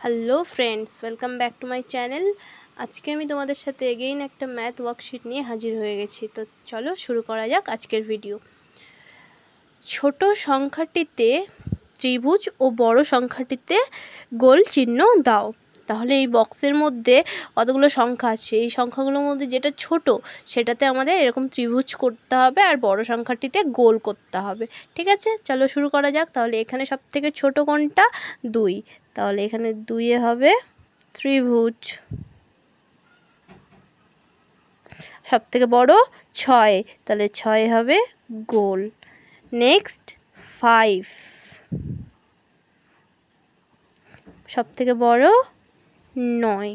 Hello friends, welcome back to my channel. আজকে আমি তোমাদের সাথে এগেইন একটা ম্যাথ ওয়ার্কশিট নিয়ে হাজির হয়ে গেছি। তো চলো শুরু করা যাক আজকের ভিডিও। ছোট সংখ্যাটিতে ত্রিভুজ ও বড় সংখ্যাটিতে গোল চিহ্ন দাও। তাহলে এই বক্সের মধ্যে কতগুলো সংখ্যা আছে, এই সংখ্যাগুলোর মধ্যে যেটা ছোট সেটাতে আমাদের এরকম ত্রিভুজ করতে হবে আর বড় সংখ্যাটিতে গোল করতে হবে। ঠিক আছে, চলো শুরু করা যাক। তাহলে এখানে সব থেকে ছোট কোনটা? 2। তাহলে এখানে 2 হবে ত্রিভুজ। সব থেকে বড় 6, তাহলে 6 হবে গোল। নেক্সট 5, সব থেকে বড় 9।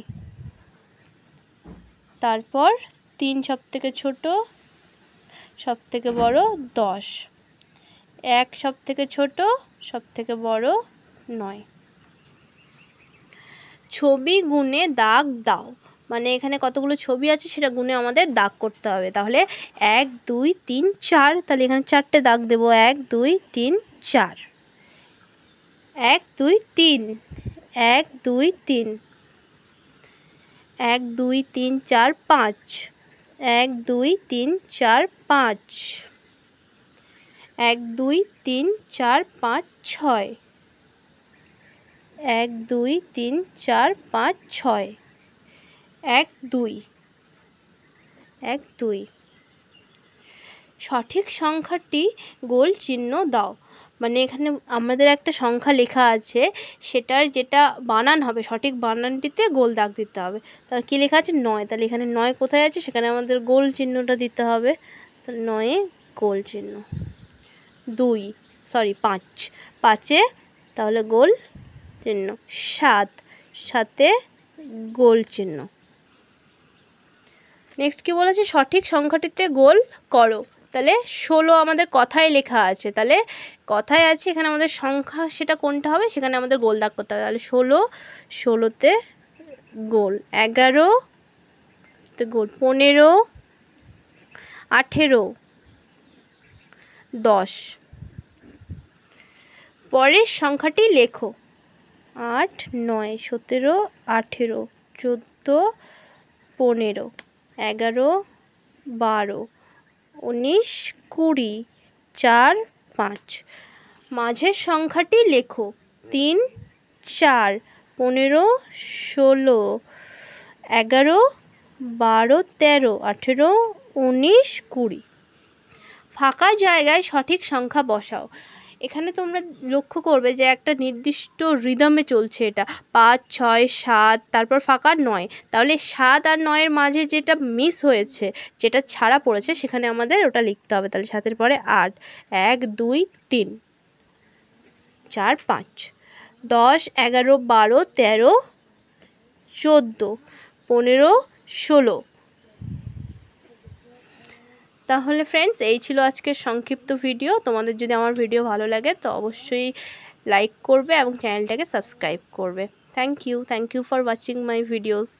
তারপর 3 সব থেকে ছোট, সব থেকে বড় 10। 1 সব থেকে ছোট, সব থেকে বড় 9। ছবি গুণে দাগ দাও, মানে এখানে কতগুলো ছবি আছে সেটা গুণে আমাদের দাগ করতে হবে। তাহলে 1 2 3 4, তাহলে এখানে 4টে দাগ দেব। 1 2 3 4, 1 2 3, 1 2 3, 1 2 3 4 5, 1 2 3 4 5, 1 2 3 4 5 6, 1 2 3 4 5 6, 1 2, 1 2। সঠিক সংখ্যাটি গোল চিহ্ন দাও, মানে এখানে আমাদের একটা সংখ্যা লেখা আছে, সেটার যেটা বানান হবে সঠিক বানানটিতে গোল দাগ দিতে হবে। তাহলে কী লেখা আছে? 9। তাহলে এখানে 9 কোথায় আছে সেখানে আমাদের গোল চিহ্নটা দিতে হবে। তাহলে 9-এ গোল চিহ্ন। 5, 5-এ তাহলে গোল চিহ্ন। 7, 7-এ গোল চিহ্ন। নেক্সট কি বলেছে? সঠিক সংখ্যাটিতে গোল করো। তাহলে 16 আমাদের কথায় লেখা আছে, তাহলে কথায় আছে এখানে আমাদের সংখ্যা সেটা কোনটা হবে সেখানে আমাদের গোল দাগ করতে হবে। তাহলে 16, 16-তে গোল। 11-তে গোল। 15, 18, 10। পরের সংখ্যাটি লেখো। 8 9, 17 18, 14 15, 11 12, 19 20, 4 5। মাঝের সংখ্যাটি লেখো। 3 4, 15 16, 11 12 13, 18 19 20। ফাঁকা জায়গায় সঠিক সংখ্যা বসাও। এখানে তোমরা লক্ষ্য করবে যে একটা নির্দিষ্ট রিদমে চলছে, এটা 5 6 7, তারপর ফাঁকা 9। তাহলে 7 আর 9-এর মাঝে যেটা মিস হয়েছে, যেটা ছাড়া পড়েছে, সেখানে আমাদের ওটা লিখতে হবে। তাহলে 7-এর পরে 8, 1 2 3 4 5, 10 11 12 13 14 15 16। তাহলে ফ্রেন্ডস, এই ছিল আজকের সংক্ষিপ্ত ভিডিও। তোমাদের যদি আমার ভিডিও ভালো লাগে তো অবশ্যই লাইক করবে এবং চ্যানেলটাকে সাবস্ক্রাইব করবে। Thank you for watching my videos.